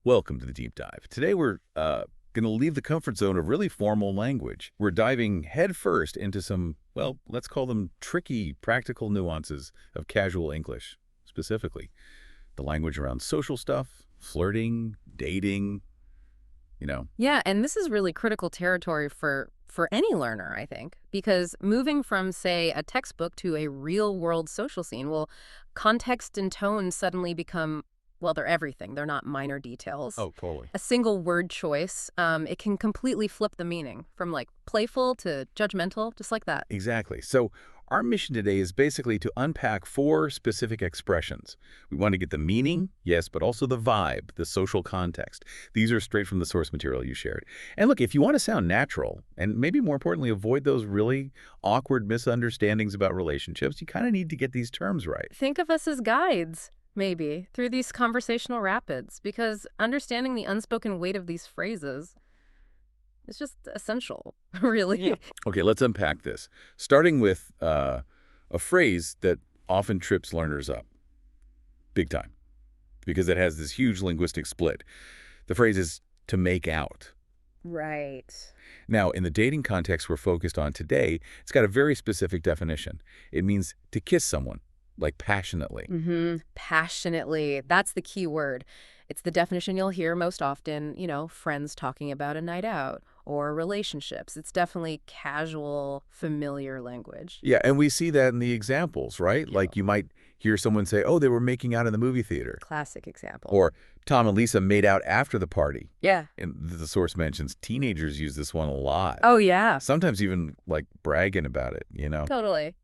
Welcome to the deep dive. Today we're going to leave the comfort zone of really formal language. We're diving headfirst into some, well, let's call them tricky, practical nuances of casual English, specifically the language around social stuff, flirting, dating. Yeah, and this is really critical territory for any learner, I think, because moving from, say, a textbook to a real-world social scene, well, context and tone suddenly become, well, they're everything. They're not minor details. Oh, totally. A single word choice, it can completely flip the meaning from, like, playful to judgmental, just like that. Exactly. So our mission today is basically to unpack 4 specific expressions. We want to get the meaning, yes, but also the vibe, the social context. These are straight from the source material you shared. And look, if you want to sound natural, and maybe more importantly, avoid those really awkward misunderstandings about relationships, you kind of need to get these terms right. Think of us as guides, maybe, through these conversational rapids, because understanding the unspoken weight of these phrases is just essential, really. Yeah. Okay, let's unpack this. Starting with a phrase that often trips learners up, big time, because it has this huge linguistic split. The phrase is to make out. Right. Now, in the dating context we're focused on today, it's got a very specific definition. It means to kiss someone, like passionately. Passionately. That's the key word. It's the definition you'll hear most often, friends talking about a night out or relationships. It's definitely casual, familiar language. Yeah, and we see that in the examples, right? Like you might hear someone say, oh, they were making out in the movie theater. Classic example. Or Tom and Lisa made out after the party. Yeah. And the source mentions teenagers use this one a lot. Oh, yeah. Sometimes even like bragging about it. Totally.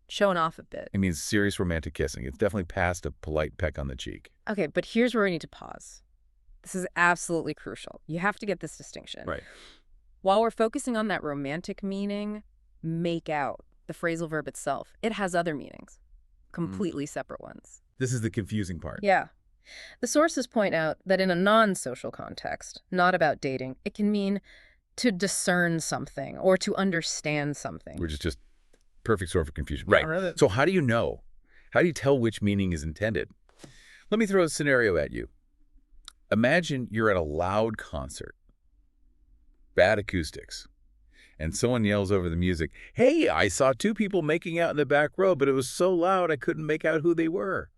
Showing off a bit. It means serious romantic kissing. It's definitely past a polite peck on the cheek. Okay, but here's where we need to pause. This is absolutely crucial. You have to get this distinction. Right. While we're focusing on that romantic meaning, make out, the phrasal verb itself, it has other meanings, completely separate ones. This is the confusing part. Yeah. The sources point out that in a non-social context, not about dating, it can mean to discern something or to understand something. Which is just perfect sort of confusion. Right. Right. So how do you know? How do you tell which meaning is intended? Let me throw a scenario at you. Imagine you're at a loud concert, bad acoustics, and someone yells over the music, hey, I saw 2 people making out in the back row, but it was so loud I couldn't make out who they were.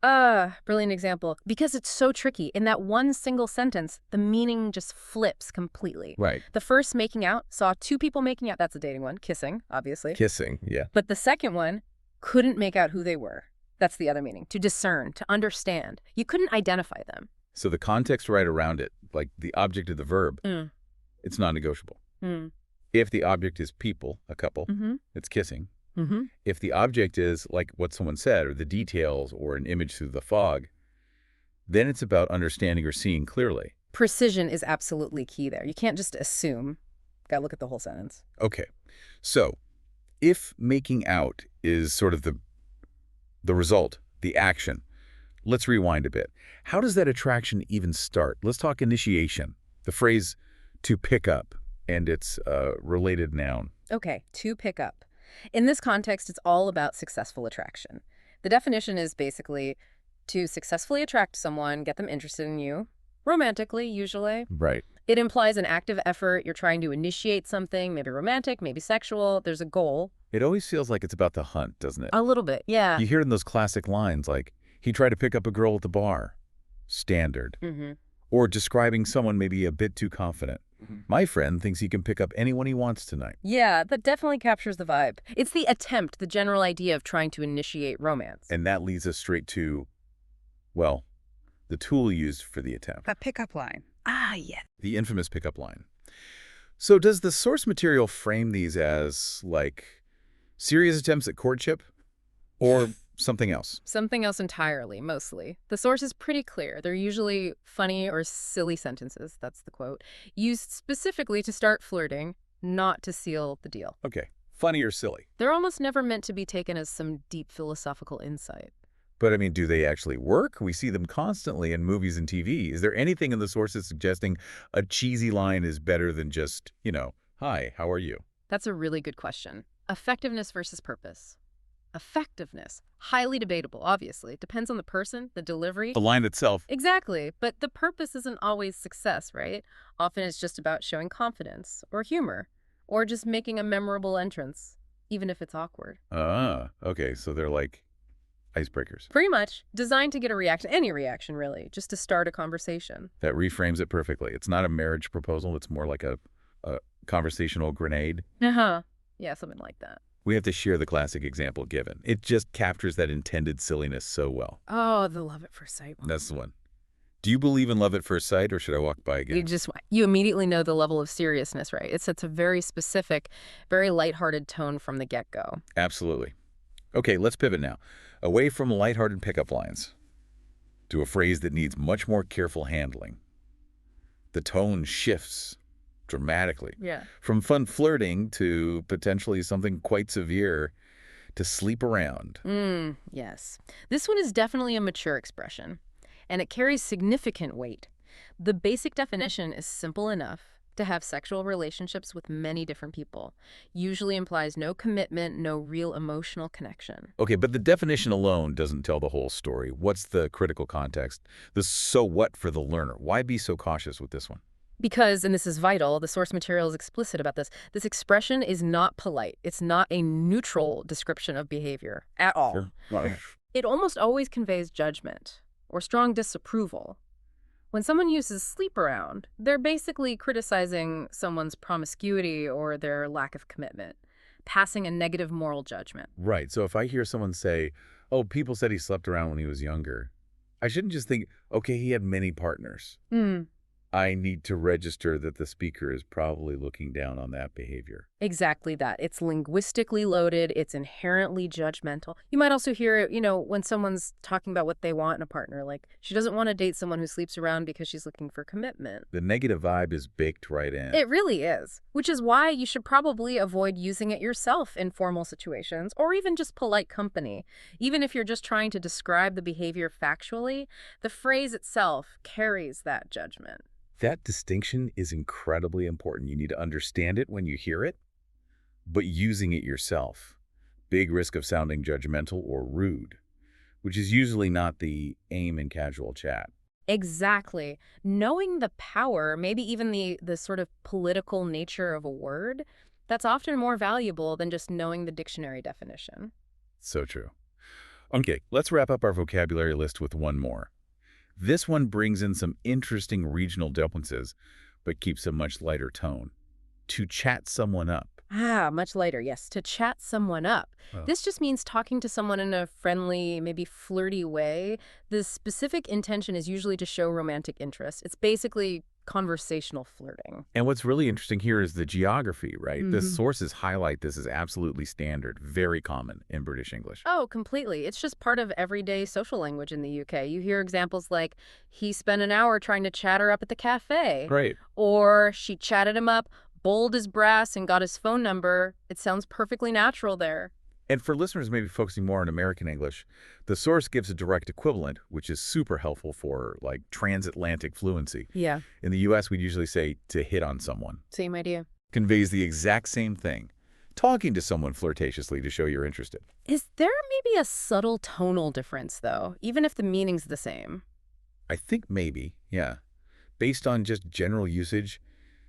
Brilliant example. Because it's so tricky. In that one single sentence, the meaning just flips completely. Right. The first making out, saw 2 people making out. That's a dating one. Kissing, obviously. Kissing, yeah. But the second one, couldn't make out who they were. That's the other meaning. To discern, to understand. You couldn't identify them. So the context right around it, like the object of the verb, it's non-negotiable. If the object is people, a couple, it's kissing. If the object is like what someone said or the details or an image through the fog, then it's about understanding or seeing clearly. Precision is absolutely key there. You can't just assume. Gotta look at the whole sentence. Okay. So if making out is sort of the result, the action, let's rewind a bit. How does that attraction even start? Let's talk initiation, the phrase to pick up and its related noun. Okay, to pick up. In this context, it's all about successful attraction. The definition is basically to successfully attract someone, get them interested in you, romantically, usually. Right. It implies an active effort. You're trying to initiate something, maybe romantic, maybe sexual. There's a goal. It always feels like it's about the hunt, doesn't it? A little bit, yeah. You hear it in those classic lines like, he tried to pick up a girl at the bar. Standard. Or describing someone maybe a bit too confident. My friend thinks he can pick up anyone he wants tonight. Yeah, that definitely captures the vibe. It's the attempt, the general idea of trying to initiate romance. And that leads us straight to, well, the tool used for the attempt. The pickup line. Yeah. The infamous pickup line. So does the source material frame these as, like, serious attempts at courtship or something else? Something else entirely, mostly. The source is pretty clear. They're usually funny or silly sentences, that's the quote, used specifically to start flirting, not to seal the deal. Okay, funny or silly. They're almost never meant to be taken as some deep philosophical insight. But, I mean, do they actually work? We see them constantly in movies and TV. Is there anything in the sources suggesting a cheesy line is better than just, hi, how are you? That's a really good question. Effectiveness versus purpose. Effectiveness. Highly debatable, obviously. It depends on the person, the delivery. The line itself. Exactly. But the purpose isn't always success, right? Often it's just about showing confidence or humor or just making a memorable entrance, even if it's awkward. Ah, okay. So they're like icebreakers. Pretty much. Designed to get a reaction, any reaction really, just to start a conversation. That reframes it perfectly. It's not a marriage proposal. It's more like a conversational grenade. Uh-huh. Yeah, something like that. We have to share the classic example given. It just captures that intended silliness so well. Oh, the love at first sight one. That's the one. Do you believe in love at first sight, or should I walk by again? You immediately know the level of seriousness, right? It sets a very specific, very lighthearted tone from the get-go. Absolutely. Okay, let's pivot now. Away from lighthearted pickup lines to a phrase that needs much more careful handling. The tone shifts dramatically. Yeah. From fun flirting to potentially something quite severe to sleep around. Yes. This one is definitely a mature expression, and it carries significant weight. The basic definition is simple enough. To have sexual relationships with many different people usually implies no commitment, no real emotional connection. Okay, but the definition alone doesn't tell the whole story. What's the critical context? The so what for the learner? Why be so cautious with this one? Because, and this is vital, the source material is explicit about this, this expression is not polite. It's not a neutral description of behavior at all. Sure. It almost always conveys judgment or strong disapproval. When someone uses sleep around, they're basically criticizing someone's promiscuity or their lack of commitment, passing a negative moral judgment. Right, so if I hear someone say, oh, people said he slept around when he was younger, I shouldn't just think, okay, he had many partners. I need to register that the speaker is probably looking down on that behavior. Exactly that. It's linguistically loaded. It's inherently judgmental. You might also hear it, when someone's talking about what they want in a partner, like she doesn't want to date someone who sleeps around because she's looking for commitment. The negative vibe is baked right in. It really is, which is why you should probably avoid using it yourself in formal situations or even just polite company. Even if you're just trying to describe the behavior factually, the phrase itself carries that judgment. That distinction is incredibly important. You need to understand it when you hear it, but using it yourself. Big risk of sounding judgmental or rude, which is usually not the aim in casual chat. Exactly. Knowing the power, maybe even the sort of political nature of a word, that's often more valuable than just knowing the dictionary definition. So true. Okay, let's wrap up our vocabulary list with one more. This one brings in some interesting regional differences, but keeps a much lighter tone. To chat someone up. Much lighter, yes. To chat someone up. Oh. This just means talking to someone in a friendly, maybe flirty way. The specific intention is usually to show romantic interest. It's basically conversational flirting. And what's really interesting here is the geography, right? The sources highlight this as absolutely standard, very common in British English. Oh, completely. It's just part of everyday social language in the UK. You hear examples like, he spent an hour trying to chat her up at the cafe. Right. Or she chatted him up, bold as brass, and got his phone number. It sounds perfectly natural there. And for listeners maybe focusing more on American English, the source gives a direct equivalent, which is super helpful for, like, transatlantic fluency. Yeah. In the U.S., we'd usually say to hit on someone. Same idea. Conveys the exact same thing. Talking to someone flirtatiously to show you're interested. Is there maybe a subtle tonal difference, though, even if the meaning's the same? I think maybe, yeah. Based on just general usage,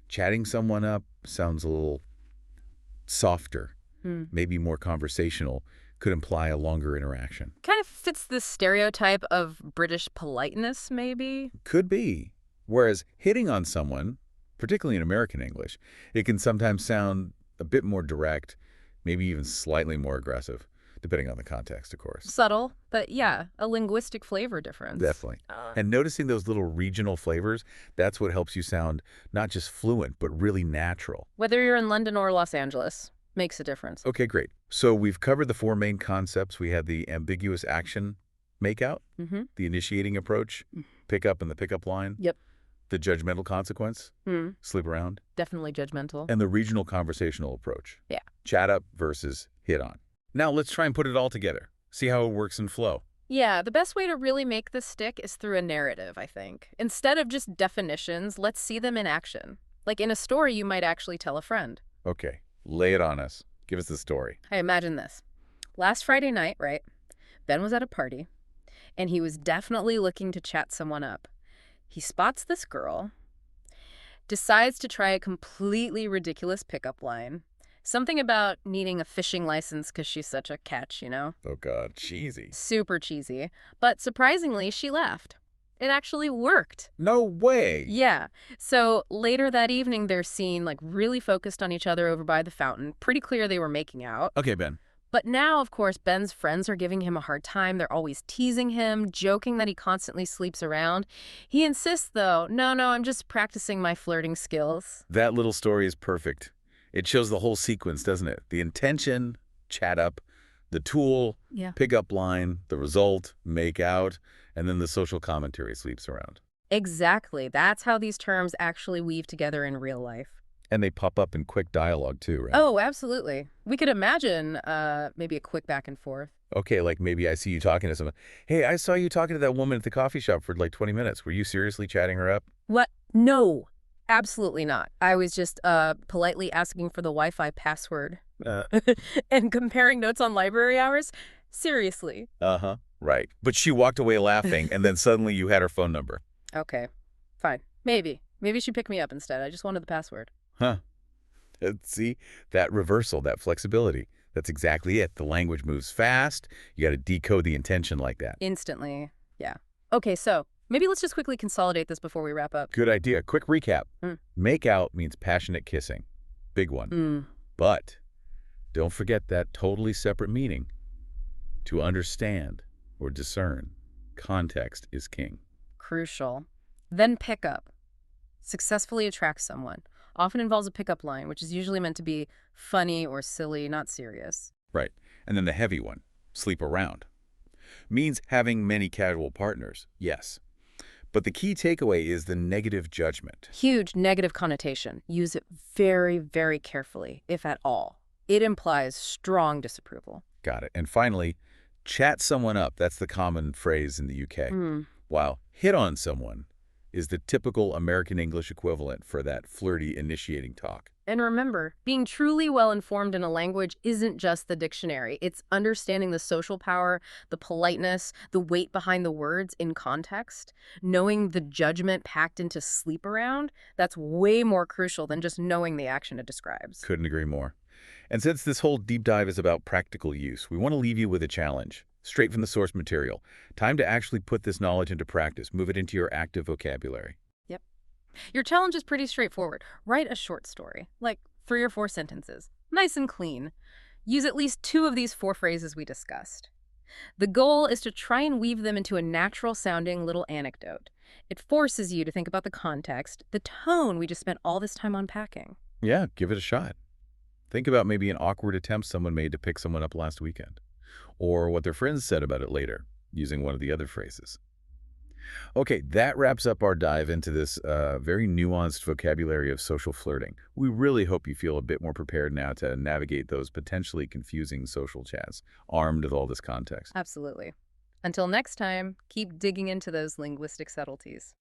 chatting someone up sounds a little softer. Maybe more conversational, could imply a longer interaction. Kind of fits the stereotype of British politeness, maybe? Could be. Whereas hitting on someone, particularly in American English, it can sometimes sound a bit more direct, maybe even slightly more aggressive, depending on the context, of course. Subtle, but yeah, a linguistic flavor difference. Definitely. And noticing those little regional flavors, that's what helps you sound not just fluent, but really natural. Whether you're in London or Los Angeles. Makes a difference. Okay, great. So we've covered the four main concepts. We had the ambiguous action makeout, the initiating approach, pickup and the pickup line. Yep. The judgmental consequence, sleep around. Definitely judgmental. And the regional conversational approach. Yeah. Chat up versus hit on. Now let's try and put it all together. See how it works in flow. Yeah, the best way to really make this stick is through a narrative, I think. Instead of just definitions, let's see them in action. Like in a story you might actually tell a friend. Okay. Lay it on us. Give us the story. Hey, imagine this. Last Friday night, right? Ben was at a party, and he was definitely looking to chat someone up. He spots this girl, decides to try a completely ridiculous pickup line. Something about needing a fishing license because she's such a catch, you know? Oh, God, cheesy. Super cheesy. But surprisingly, she left. It actually worked. No way. Yeah. So later that evening, they're seen like really focused on each other over by the fountain. Pretty clear they were making out. Okay, Ben. But now, of course, Ben's friends are giving him a hard time. They're always teasing him, joking that he constantly sleeps around. He insists, though, no, I'm just practicing my flirting skills. That little story is perfect. It shows the whole sequence, doesn't it? The intention, chat up, the tool, Yeah. pickup line, the result, make out, and then the social commentary sleeps around. Exactly. That's how these terms actually weave together in real life. And they pop up in quick dialogue too, right? Oh, absolutely. We could imagine maybe a quick back and forth. Okay, like maybe I see you talking to someone. Hey, I saw you talking to that woman at the coffee shop for like 20 minutes. Were you seriously chatting her up? What? No, absolutely not. I was just politely asking for the Wi-Fi password and comparing notes on library hours. Seriously. Uh-huh. Right. But she walked away laughing, and then suddenly you had her phone number. Okay, fine. Maybe she picked me up instead. I just wanted the password. Huh. See, that reversal, that flexibility, that's exactly it. The language moves fast. You got to decode the intention like that. Instantly. Yeah. Okay, so maybe let's just quickly consolidate this before we wrap up. Good idea. Quick recap. Mm. Make out means passionate kissing. Big one. But don't forget that totally separate meaning. To understand or discern, context is king. Crucial. Then pick up. Successfully attract someone. Often involves a pickup line, which is usually meant to be funny or silly, not serious. Right. And then the heavy one, sleep around. Means having many casual partners, yes. But the key takeaway is the negative judgment. Huge negative connotation. Use it very, very carefully, if at all. It implies strong disapproval. Got it. And finally, chat someone up. That's the common phrase in the UK. While hit on someone is the typical American English equivalent for that flirty initiating talk. And remember, being truly well-informed in a language isn't just the dictionary. It's understanding the social power, the politeness, the weight behind the words in context, knowing the judgment packed into sleep around. That's way more crucial than just knowing the action it describes. Couldn't agree more. And since this whole deep dive is about practical use, we want to leave you with a challenge, straight from the source material. Time to actually put this knowledge into practice, move it into your active vocabulary. Yep. Your challenge is pretty straightforward. Write a short story, like 3 or 4 sentences, nice and clean. Use at least 2 of these 4 phrases we discussed. The goal is to try and weave them into a natural-sounding little anecdote. It forces you to think about the context, the tone we just spent all this time unpacking. Yeah, give it a shot. Think about maybe an awkward attempt someone made to pick someone up last weekend, or what their friends said about it later, using one of the other phrases. Okay, that wraps up our dive into this very nuanced vocabulary of social flirting. We really hope you feel a bit more prepared now to navigate those potentially confusing social chats, armed with all this context. Absolutely. Until next time, keep digging into those linguistic subtleties.